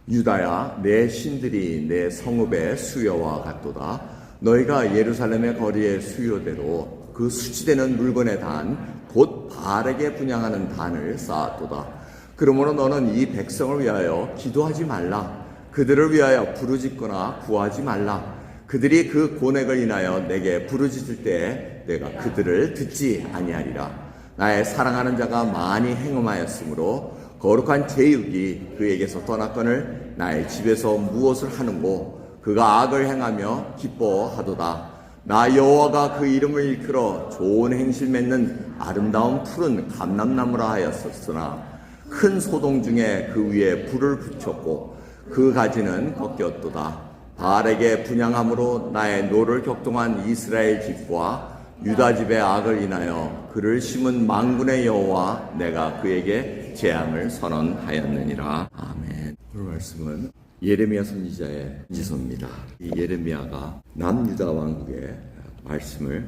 유다야, 내 신들이 내 성읍의 수요와 같도다. 너희가 예루살렘의 거리의 수요대로 그 수치되는 물건의 단 곧 바알에게 분향하는 단을 쌓았도다. 그러므로 너는 이 백성을 위하여 기도하지 말라. 그들을 위하여 부르짖거나 구하지 말라. 그들이 그 고뇌를 인하여 내게 부르짖을 때에 내가 그들을 듣지 아니하리라. 나의 사랑하는 자가 많이 행음하였으므로 거룩한 제육이 그에게서 떠났거늘 나의 집에서 무엇을 하는고 그가 악을 행하며 기뻐하도다. 나 여호와가 그 이름을 일컬어 좋은 행실 맺는 아름다운 푸른 감람나무라 하였었으나 큰 소동 중에 그 위에 불을 붙였고 그 가지는 꺾였도다. 바알에게 분향함으로 나의 노를 격동한 이스라엘 집과 유다 집의 악을 인하여 그를 심은 만군의 여호와 내가 그에게 재앙을 선언하였느니라. 아멘. 오늘 말씀은 예레미야 선지자의 지서입니다. 이 예레미야가 남유다 왕국의 말씀을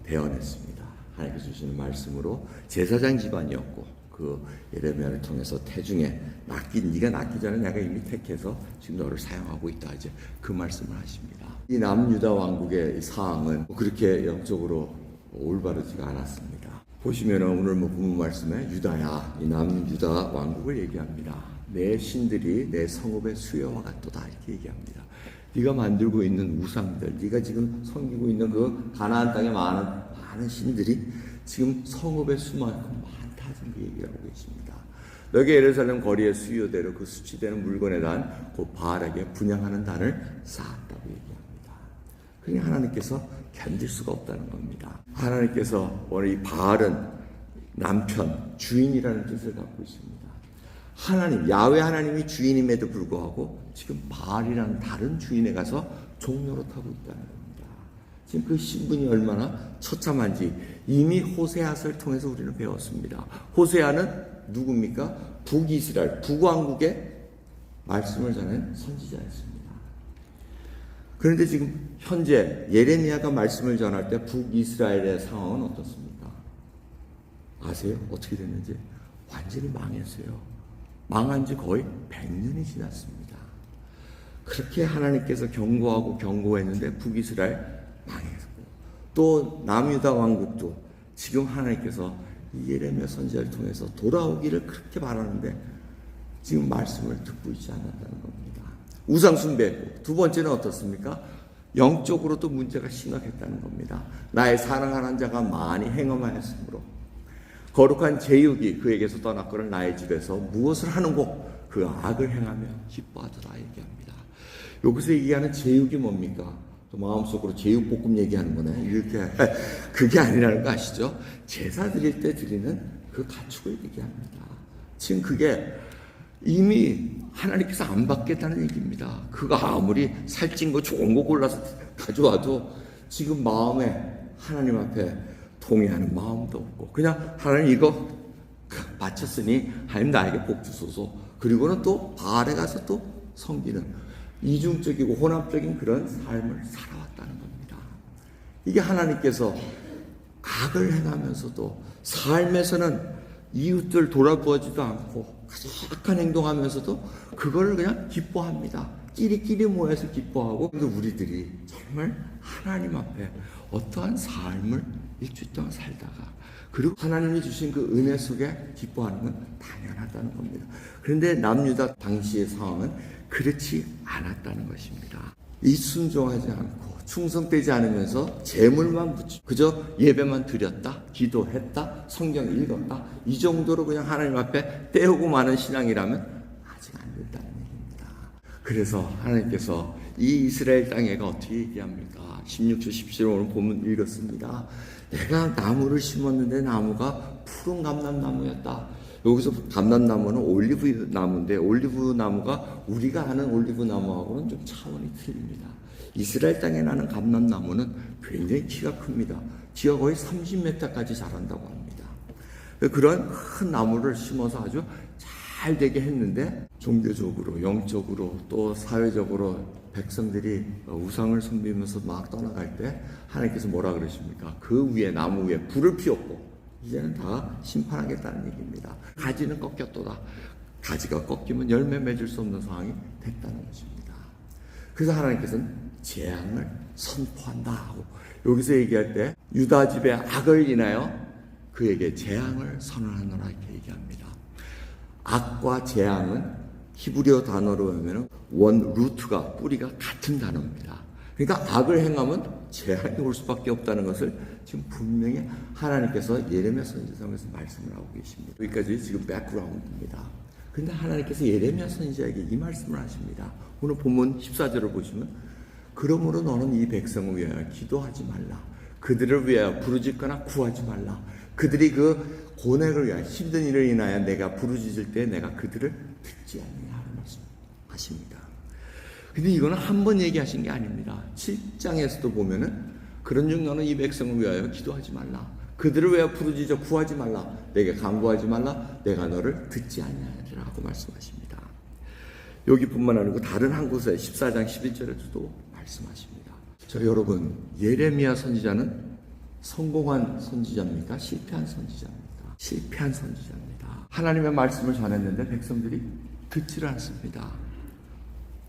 대언했습니다. 하나님께서 주시는 말씀으로 제사장 집안이었고 그 예레미야를 통해서 태중에 네가 낳기 전에 내가 이미 택해서 지금 너를 사용하고 있다. 이제 그 말씀을 하십니다. 이 남유다 왕국의 사항은 그렇게 영적으로 올바르지가 않았습니다. 보시면은 오늘 본문 말씀에 유다야, 이 남유다 왕국을 얘기합니다. 내 신들이 내 성읍의 수요와 같도다 이렇게 얘기합니다. 네가 만들고 있는 우상들, 네가 지금 섬기고 있는 그 가나안 땅에 많은 신들이 지금 성읍의 수만큼 많다 지금 얘기하고 계십니다. 너희가 예루살렘 거리의 수요대로 그 수치되는 물건의 단, 곧 바알에게 분향하는 단을 쌓았다고 얘기합니다. 그러니 하나님께서 견딜 수가 없다는 겁니다. 하나님께서 오늘 이 바알은 남편, 주인이라는 뜻을 갖고 있습니다. 하나님, 야훼 하나님이 주인임에도 불구하고 지금 바알이라는 다른 주인에 가서 종노릇하고 있다는 겁니다. 지금 그 신분이 얼마나 처참한지 이미 호세아서를 통해서 우리는 배웠습니다. 호세아는 누굽니까? 북이스라엘, 북왕국의 말씀을 전한 선지자였습니다. 그런데 지금 현재 예레미야가 말씀을 전할 때 북이스라엘의 상황은 어떻습니까? 아세요? 어떻게 됐는지? 완전히 망했어요. 망한 지 거의 100년이 지났습니다. 그렇게 하나님께서 경고하고 경고했는데 북이스라엘 망했고 또 남유다 왕국도 지금 하나님께서 예레미야 선지자를 통해서 돌아오기를 그렇게 바라는데 지금 말씀을 듣고 있지 않았다는 겁니다. 우상 숭배했고 두 번째는 어떻습니까? 영적으로도 문제가 심각했다는 겁니다. 나의 사랑하는 자가 많이 행음하였으므로 거룩한 제육이 그에게서 떠났거늘 나의 집에서 무엇을 하는고 그 악을 행하며 기뻐하더라 얘기합니다. 여기서 얘기하는 제육이 뭡니까? 또 마음속으로 제육볶음 얘기하는 거네. 이렇게 그게 아니라는 거 아시죠? 제사 드릴 때 드리는 그 가축을 얘기합니다. 지금 그게 이미 하나님께서 안 받겠다는 얘기입니다. 그가 아무리 살찐 거 좋은 거 골라서 가져와도 지금 마음에 하나님 앞에 동의하는 마음도 없고 그냥 하나님 이거 바쳤으니 하나님 나에게 복 주소서. 그리고는 또 바알에 가서 또 섬기는 이중적이고 혼합적인 그런 삶을 살아왔다는 겁니다. 이게 하나님께서 악을 행하면서도 삶에서는 이웃들 돌아보지도 않고 악한 행동하면서도 그걸 그냥 기뻐합니다. 끼리끼리 모여서 기뻐하고 근데 우리들이 정말 하나님 앞에 어떠한 삶을 일주일 동안 살다가 그리고 하나님이 주신 그 은혜 속에 기뻐하는 건 당연하다는 겁니다. 그런데 남유다 당시의 상황은 그렇지 않았다는 것입니다. 순종하지 않고 충성되지 않으면서 재물만 붙이고 그저 예배만 드렸다, 기도했다, 성경 읽었다 이 정도로 그냥 하나님 앞에 때우고 마는 신앙이라면 아직 안 된다는 얘기입니다. 그래서 하나님께서 이 이스라엘 땅에가 어떻게 얘기합니까? 16절 17절 오늘 보면 읽었습니다. 내가 나무를 심었는데 나무가 푸른 감람나무였다. 여기서 감람나무는 올리브 나무인데 올리브 나무가 우리가 아는 올리브 나무하고는 좀 차원이 틀립니다. 이스라엘 땅에 나는 감람나무는 굉장히 키가 큽니다. 키가 거의 30m까지 자란다고 합니다. 그런 큰 나무를 심어서 아주 잘 되게 했는데 종교적으로 영적으로 또 사회적으로 백성들이 우상을 섬기면서 막 떠나갈 때 하나님께서 뭐라 그러십니까? 그 위에 나무 위에 불을 피웠고 이제는 다 심판하겠다는 얘기입니다. 가지는 꺾였도다. 가지가 꺾이면 열매 맺을 수 없는 상황이 됐다는 것입니다. 그래서 하나님께서는 재앙을 선포한다 하고 여기서 얘기할 때 유다 집의 악을 인하여 그에게 재앙을 선언하노라 이렇게 얘기합니다. 악과 재앙은 히브리어 단어로 하면 원 루트가 뿌리가 같은 단어입니다. 그러니까 악을 행하면 재앙이 올 수밖에 없다는 것을 지금 분명히 하나님께서 예레미야 선지자에서 말씀을 하고 계십니다. 여기까지 지금 백그라운드입니다. 그런데 하나님께서 예레미야 선지자에게 이 말씀을 하십니다. 오늘 본문 14절을 보시면 그러므로 너는 이 백성을 위하여 기도하지 말라. 그들을 위하여 부르짖거나 구하지 말라. 그들이 그 고난을 위하여 힘든 일을 인하여 내가 부르짖을 때 내가 그들을 듣지 않느냐 하는 말씀하십니다. 근데 이거는 한 번 얘기하신 게 아닙니다. 7장에서도 보면은 그런즉 너는 이 백성을 위하여 기도하지 말라. 그들을 위하여 부르짖어 구하지 말라. 내게 간구하지 말라. 내가 너를 듣지 아니하리라고 말씀하십니다. 여기뿐만 아니고 다른 한 곳에 14장 11절에도 말씀하십니다. 여러분, 예레미야 선지자는 성공한 선지자입니까? 실패한 선지자입니까? 실패한 선지자입니다. 하나님의 말씀을 전했는데 백성들이 듣지를 않습니다.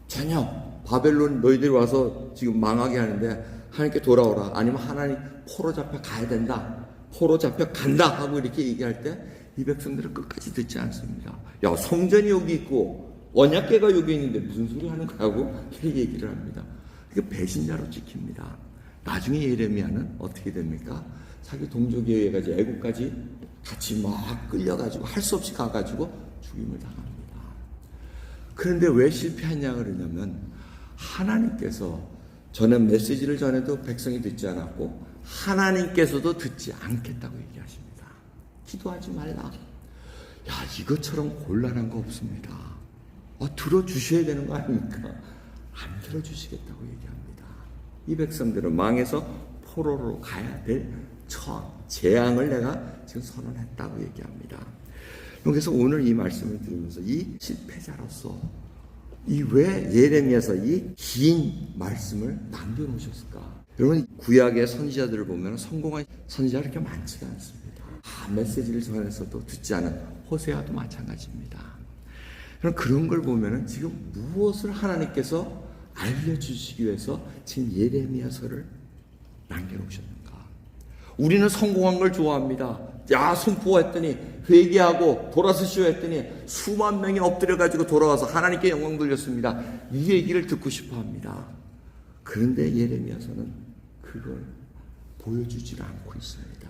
전혀 바벨론 너희들이 와서 지금 망하게 하는데 하나님께 돌아오라. 아니면 하나님 포로 잡혀 가야 된다. 포로 잡혀 간다 하고 이렇게 얘기할 때 이 백성들은 끝까지 듣지 않습니다. 야, 성전이 여기 있고 언약궤가 여기 있는데 무슨 소리 하는 거야 하고 이렇게 얘기를 합니다. 그러니까 배신자로 찍힙니다. 나중에 예레미야는 어떻게 됩니까? 자기 동족에 의해 가지고 애국까지 같이 막 끌려가지고 할 수 없이 가가지고 죽임을 당합니다. 그런데 왜 실패했냐 그러냐면 하나님께서 저는 메시지를 전해도 백성이 듣지 않았고 하나님께서도 듣지 않겠다고 얘기하십니다. 기도하지 말라. 야, 이것처럼 곤란한 거 없습니다. 들어주셔야 되는 거 아닙니까? 안 들어주시겠다고 얘기합니다. 이 백성들은 망해서 포로로 가야 될 재앙을 내가 지금 선언했다고 얘기합니다. 그래서 오늘 이 말씀을 들으면서 이 실패자로서 이 왜 예레미야서 이 긴 말씀을 남겨놓으셨을까? 여러분, 구약의 선지자들을 보면 성공한 선지자가 그렇게 많지가 않습니다. 메시지를 전해서도 듣지 않은 호세아도 마찬가지입니다. 그런 걸 보면은 지금 무엇을 하나님께서 알려주시기 위해서 지금 예레미야서를 남겨놓으셨는가? 우리는 성공한 걸 좋아합니다. 야, 선포했더니 회개하고 돌아서시오 했더니 수만 명이 엎드려가지고 돌아와서 하나님께 영광 돌렸습니다. 이 얘기를 듣고 싶어 합니다. 그런데 예레미야서는 그걸 보여주질 않고 있습니다.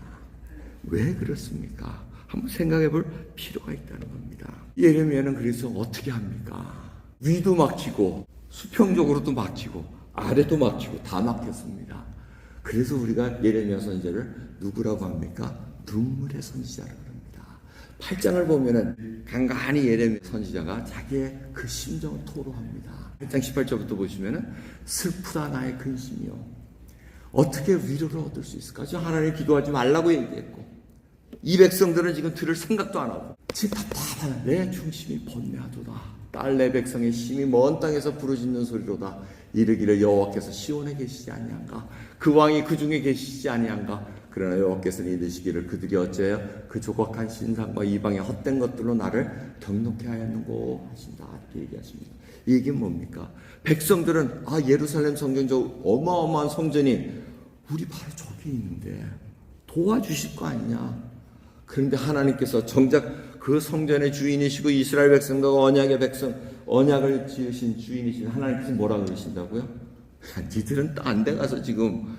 왜 그렇습니까? 한번 생각해 볼 필요가 있다는 겁니다. 예레미야는 그래서 어떻게 합니까? 위도 막히고 수평적으로도 막히고 아래도 막히고 다 막혔습니다. 그래서 우리가 예레미야 선지자를 누구라고 합니까? 눈물의 선지자라고 합니다. 8장을 보면은 간간히 예레미야 선지자가 자기의 그 심정을 토로합니다. 8장 18절부터 보시면은 슬프다 나의 근심이요. 어떻게 위로를 얻을 수 있을까? 지금 하나님 기도하지 말라고 얘기했고 이 백성들은 지금 들을 생각도 안 하고 지금 답답하다. 내 중심이 번뇌하도다. 딸 내 백성의 심이 먼 땅에서 부르짖는 소리로다. 이르기를 여호와께서 시온에 계시지 아니한가? 그 왕이 그 중에 계시지 아니한가? 그러나 여호와께서는 이르시기를 그들이 어째요? 그 조각한 신상과 이방의 헛된 것들로 나를 경록해 하였는고 하신다. 이렇게 얘기하십니다. 이 얘기는 뭡니까? 백성들은 예루살렘 성전 저 어마어마한 성전이 우리 바로 저기 있는데 도와주실 거 아니냐? 그런데 하나님께서 정작 그 성전의 주인이시고 이스라엘 백성과 언약의 백성, 언약을 지으신 주인이신 하나님께서 뭐라 그러신다고요? 니들은 딴 데 가서 지금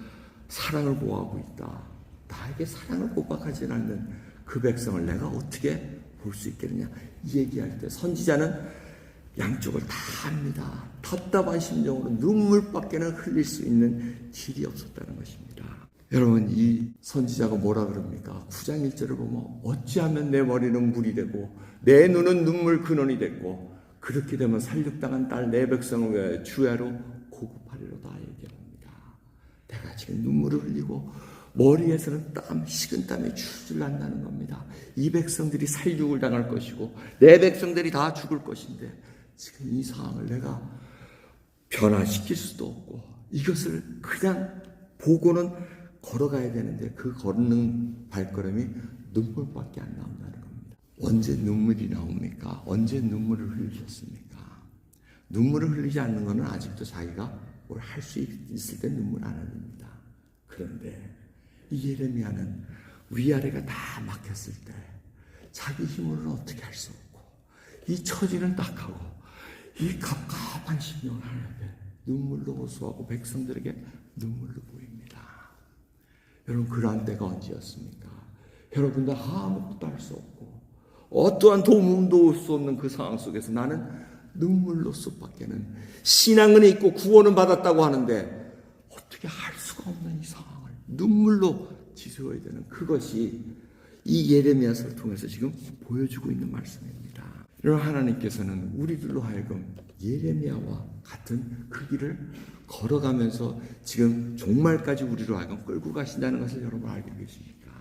사랑을 고하고 있다. 나에게 사랑을 고백하지 않는 그 백성을 내가 어떻게 볼 수 있겠느냐? 이 얘기할 때 선지자는 양쪽을 다 합니다. 답답한 심정으로 눈물밖에는 흘릴 수 있는 길이 없었다는 것입니다. 여러분, 이 선지자가 뭐라 그럽니까? 9장 1절을 보면 어찌하면 내 머리는 물이 되고 내 눈은 눈물 근원이 됐고 그렇게 되면 살육당한 딸 내 백성을 위하여 주야로 고급하리로다 얘기합니다. 내가 지금 눈물을 흘리고 머리에서는 식은 땀이 줄줄 난다는 겁니다. 이 백성들이 살육을 당할 것이고 내 백성들이 다 죽을 것인데 지금 이 상황을 내가 변화시킬 수도 없고 이것을 그냥 보고는 걸어가야 되는데 그 걷는 발걸음이 눈물밖에 안 나온다는 겁니다. 언제 눈물이 나옵니까? 언제 눈물을 흘리셨습니까? 눈물을 흘리지 않는 것은 아직도 자기가 뭘 할 수 있을 때 눈물 안 흘립니다. 그런데 이 예레미야는 위아래가 다 막혔을 때 자기 힘으로는 어떻게 할 수 없고 이 처지는 딱하고 이 갑갑한 심령을 하나님 앞에 눈물로 호소하고 백성들에게 눈물로 보입니다. 여러분, 그러한 때가 언제였습니까? 여러분들 아무것도 할 수 없고 어떠한 도움도 올 수 없는 그 상황 속에서 나는 눈물로 쏟밖에는 신앙은 있고 구원은 받았다고 하는데 어떻게 할 수가 없는 이 상황을 눈물로 지새워야 되는 그것이 이 예레미야서를 통해서 지금 보여주고 있는 말씀입니다. 여러분, 하나님께서는 우리들로 하여금 예레미야와 같은 그 길을 걸어가면서 지금 종말까지 우리로 하여금 끌고 가신다는 것을 여러분 알고 계십니까?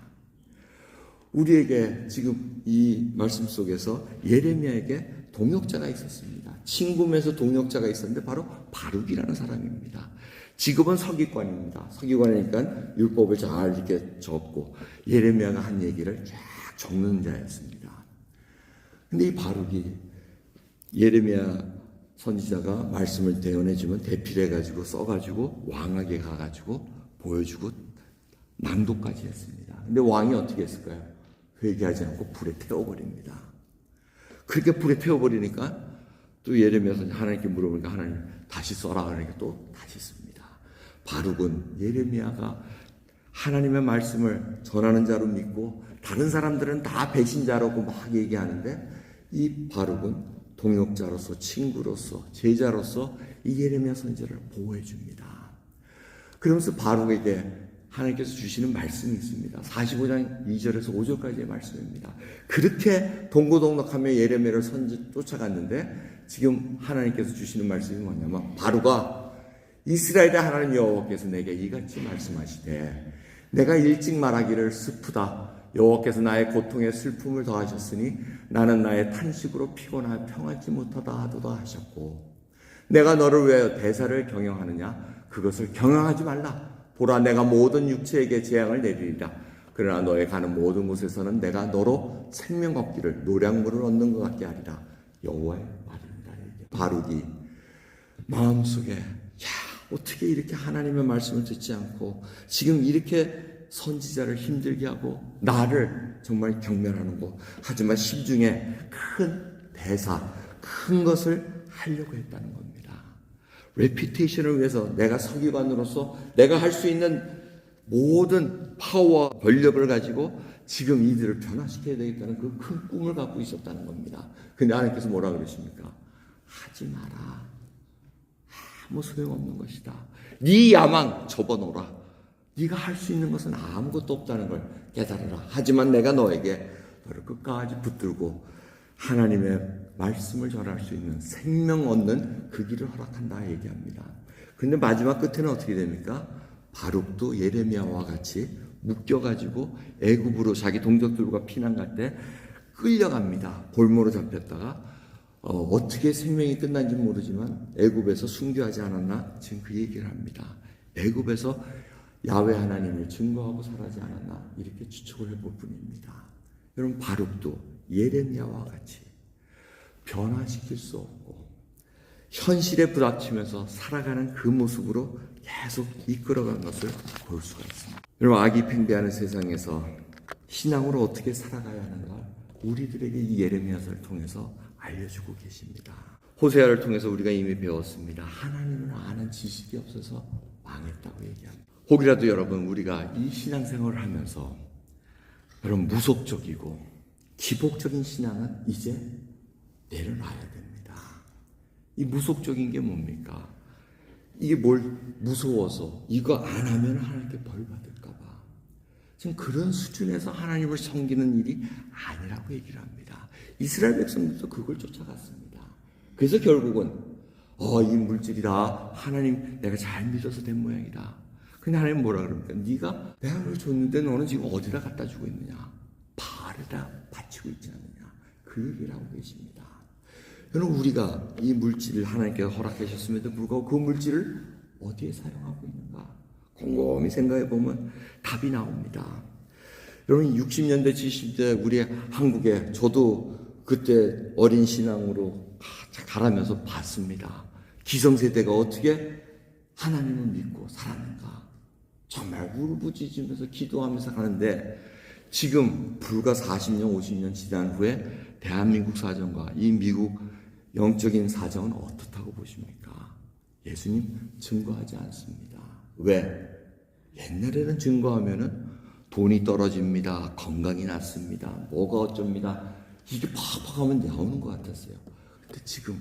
우리에게 지금 이 말씀 속에서 예레미야에게 동역자가 있었습니다. 친구면서 동역자가 있었는데 바로 바룩이라는 사람입니다. 직업은 서기관입니다. 서기관이니까 율법을 잘 이렇게 적고 예레미야가 한 얘기를 쫙 적는 자였습니다. 근데 이 바룩이 예레미야 선지자가 말씀을 대언해주면 대필해가지고 써가지고 왕에게 가가지고 보여주고 낭독까지 했습니다. 근데 왕이 어떻게 했을까요? 회개하지 않고 불에 태워버립니다. 그렇게 불에 태워버리니까 또 예레미야 선지자 하나님께 물어보니까 하나님 다시 써라 그러니까 또 다시 씁니다. 바룩은 예레미야가 하나님의 말씀을 전하는 자로 믿고 다른 사람들은 다 배신자라고 막 얘기하는데 이 바룩은 동역자로서 친구로서 제자로서 이 예레미야 선지자를 보호해 줍니다. 그러면서 바룩에게 하나님께서 주시는 말씀이 있습니다. 45장 2절에서 5절까지의 말씀입니다. 그렇게 동고동락하며 예레미야를 쫓아갔는데 지금 하나님께서 주시는 말씀이 뭐냐면 바룩아, 이스라엘의 하나님 여호와께서 내게 이같이 말씀하시되 내가 일찍 말하기를 슬프다. 여호와께서 나의 고통에 슬픔을 더하셨으니 나는 나의 탄식으로 피곤하여 평하지 못하다 하도다 하셨고 내가 너를 위하여 대사를 경영하느냐? 그것을 경영하지 말라. 보라, 내가 모든 육체에게 재앙을 내리리라. 그러나 너의 가는 모든 곳에서는 내가 너로 생명 얻기를 노량물을 얻는 것 같게 하리라. 여호와의 말입니다. 바룩이 마음속에 어떻게 이렇게 하나님의 말씀을 듣지 않고 지금 이렇게 선지자를 힘들게 하고 나를 정말 경멸하는고 하지만 심중에 큰 대사, 큰 것을 하려고 했다는 겁니다. 레피테이션을 위해서 내가 서기관으로서 내가 할 수 있는 모든 파워와 권력을 가지고 지금 이들을 변화시켜야 되겠다는 그 큰 꿈을 갖고 있었다는 겁니다. 근데 하나님께서 뭐라 그러십니까? 하지 마라. 아무 소용없는 것이다. 네 야망 접어놓으라. 네가 할 수 있는 것은 아무것도 없다는 걸 깨달아라. 하지만 내가 너에게 너를 끝까지 붙들고 하나님의 말씀을 전할 수 있는 생명 얻는 그 길을 허락한다 얘기합니다. 근데 마지막 끝에는 어떻게 됩니까? 바룩도 예레미야와 같이 묶여가지고 애굽으로 자기 동족들과 피난 갈 때 끌려갑니다. 볼모로 잡혔다가 어떻게 생명이 끝난지 모르지만 애굽에서 순교하지 않았나? 지금 그 얘기를 합니다. 애굽에서 야훼 하나님을 증거하고 살아지 않았나? 이렇게 추측을 해볼 뿐입니다. 여러분, 바룩도 예레미야와 같이 변화시킬 수 없고 현실에 부닥치면서 살아가는 그 모습으로 계속 이끌어간 것을 볼 수가 있습니다. 여러분, 악이 팽배하는 세상에서 신앙으로 어떻게 살아가야 하는가 우리들에게 이 예레미야서를 통해서 알려주고 계십니다. 호세아를 통해서 우리가 이미 배웠습니다. 하나님을 아는 지식이 없어서 망했다고 얘기합니다. 혹이라도 여러분, 우리가 이 신앙생활을 하면서 여러분 무속적이고 기복적인 신앙은 이제 내려놔야 됩니다. 이 무속적인 게 뭡니까? 이게 뭘 무서워서 이거 안 하면 하나님께 벌 받을까 봐. 지금 그런 수준에서 하나님을 섬기는 일이 아니라고 얘기를 합니다. 이스라엘 백성들도 그걸 쫓아갔습니다. 그래서 결국은 이 물질이다. 하나님 내가 잘 믿어서 된 모양이다. 근데 하나님 뭐라 그럽니까? 네가 내가 그걸 줬는데 너는 지금 어디다 갖다 주고 있느냐? 바알에다 바치고 있지 않느냐? 그 얘기를 하고 계십니다. 여러분, 우리가 이 물질을 하나님께서 허락하셨음에도 불구하고 그 물질을 어디에 사용하고 있는가? 곰곰이 생각해 보면 답이 나옵니다. 여러분 60년대 70대 우리 한국에 저도 그때 어린 신앙으로 가라면서 봤습니다. 기성세대가 어떻게 하나님을 믿고 살았는가. 정말 울부짖으면서 기도하면서 가는데 지금 불과 40년 50년 지난 후에 대한민국 사정과 이 미국 영적인 사정은 어떻다고 보십니까? 예수님 증거하지 않습니다. 왜? 옛날에는 증거하면은 돈이 떨어집니다. 건강이 낮습니다. 뭐가 어쩝니다. 이게 팍팍 하면 나오는 것 같았어요. 근데 지금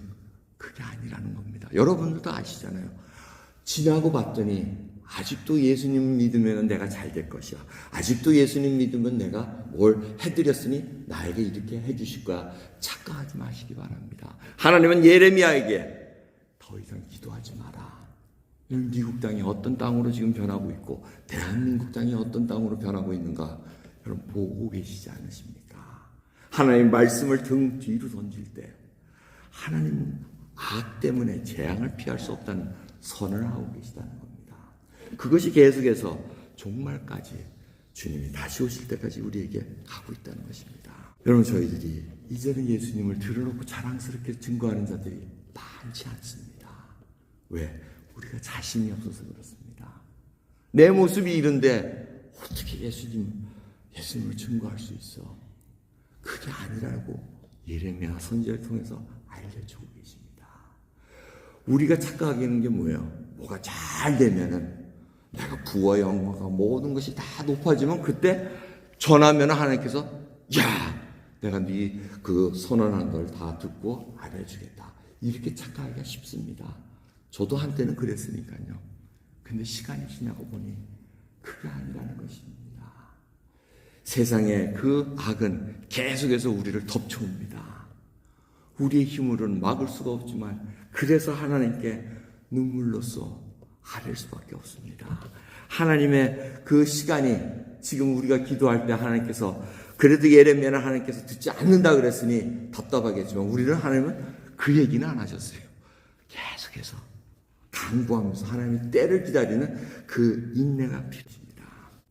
그게 아니라는 겁니다. 여러분들도 아시잖아요. 지나고 봤더니 아직도 예수님 믿으면 내가 잘 될 것이야. 아직도 예수님 믿으면 내가 뭘 해드렸으니 나에게 이렇게 해주실 거야. 착각하지 마시기 바랍니다. 하나님은 예레미야에게 더 이상 기도하지 마라. 미국 땅이 어떤 땅으로 지금 변하고 있고 대한민국 땅이 어떤 땅으로 변하고 있는가 여러분 보고 계시지 않으십니까? 하나님 말씀을 등 뒤로 던질 때 하나님은 악 때문에 재앙을 피할 수 없다는 선언을 하고 계시다는 겁니다. 그것이 계속해서 종말까지 주님이 다시 오실 때까지 우리에게 가고 있다는 것입니다. 여러분 저희들이 이제는 예수님을 들어놓고 자랑스럽게 증거하는 자들이 많지 않습니다. 왜? 우리가 자신이 없어서 그렇습니다. 내 모습이 이런데 어떻게 예수님을 증거할 수 있어? 그게 아니라고 예레미야 선지자를 통해서 알려주고 계십니다. 우리가 착각하는 게 뭐예요? 뭐가 잘 되면은 내가 부와 영광과 모든 것이 다 높아지면 그때 전하면 하나님께서 야 내가 네 그 선언한 걸 다 듣고 알려주겠다. 이렇게 착각하기가 쉽습니다. 저도 한때는 그랬으니까요. 근데 시간이 지나고 보니 그게 아니라는 것입니다. 세상의 그 악은 계속해서 우리를 덮쳐옵니다. 우리의 힘으로는 막을 수가 없지만 그래서 하나님께 눈물로써 아뢰을 수밖에 없습니다. 하나님의 그 시간이 지금 우리가 기도할 때 하나님께서 그래도 예레미야는 하나님께서 듣지 않는다 그랬으니 답답하겠지만 우리는 하나님은 그 얘기는 안 하셨어요. 계속해서 강구하면서 하나님의 때를 기다리는 그 인내가 필요합니다.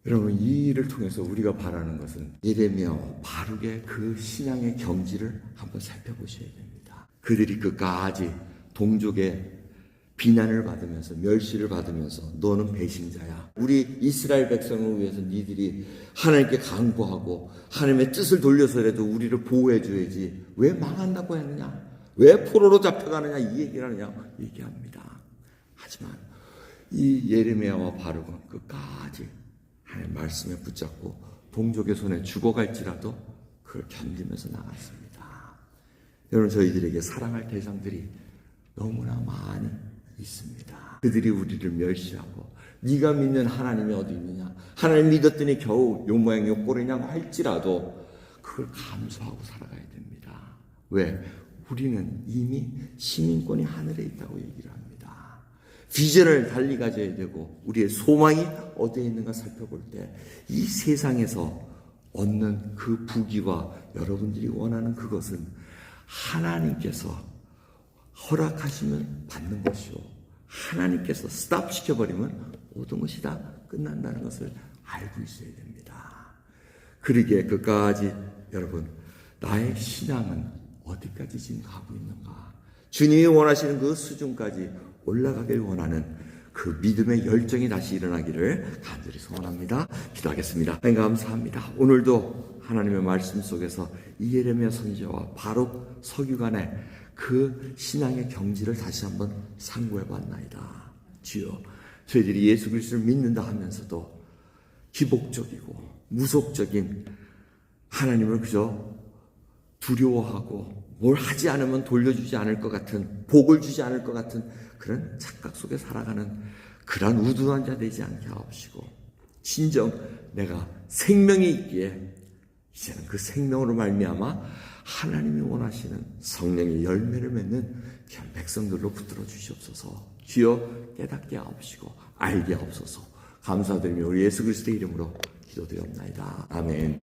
여러분 이 일을 통해서 우리가 바라는 것은 예레미야와 바룩의 그 신앙의 경지를 한번 살펴보셔야 됩니다. 그들이 그까지 동족의 비난을 받으면서 멸시를 받으면서 너는 배신자야. 우리 이스라엘 백성을 위해서 니들이 하나님께 강구하고 하나님의 뜻을 돌려서라도 우리를 보호해 줘야지 왜 망한다고 했느냐, 왜 포로로 잡혀가느냐 이 얘기를 하느냐 얘기합니다. 하지만 이 예레미야와 바룩은 끝까지 하나님의 말씀에 붙잡고 동족의 손에 죽어갈지라도 그걸 견디면서 나갔습니다. 여러분 저희들에게 사랑할 대상들이 너무나 많이 있습니다. 그들이 우리를 멸시하고 네가 믿는 하나님이 어디 있느냐, 하나님 믿었더니 겨우 요 모양 요 꼴이냐고 할지라도 그걸 감수하고 살아가야 됩니다. 왜? 우리는 이미 시민권이 하늘에 있다고 얘기를 합니다. 비전을 달리 가져야 되고 우리의 소망이 어디에 있는가 살펴볼 때 이 세상에서 얻는 그 부귀와 여러분들이 원하는 그것은 하나님께서 허락하시면 받는 것이요 하나님께서 스탑 시켜버리면 모든 것이 다 끝난다는 것을 알고 있어야 됩니다. 그러기에 끝까지 여러분 나의 신앙은 어디까지 지금 가고 있는가, 주님이 원하시는 그 수준까지 올라가길 원하는 그 믿음의 열정이 다시 일어나기를 간절히 소원합니다. 기도하겠습니다. 하나님 감사합니다. 오늘도 하나님의 말씀 속에서 이 예레미야 선지자와 바룩 서기관의 그 신앙의 경지를 다시 한번 상고해 봤나이다. 주여 저희들이 예수 그리스도를 믿는다 하면서도 기복적이고 무속적인 하나님을 그저 두려워하고 뭘 하지 않으면 돌려주지 않을 것 같은, 복을 주지 않을 것 같은 그런 착각 속에 살아가는 그러한 우둔한 자 되지 않게 하옵시고 진정 내가 생명이 있기에 이제는 그 생명으로 말미암아 하나님이 원하시는 성령의 열매를 맺는 귀한 백성들로 붙들어 주시옵소서. 주여 깨닫게 하옵시고 알게 하옵소서. 감사드리며 우리 예수 그리스도의 이름으로 기도드렸나이다. 아멘.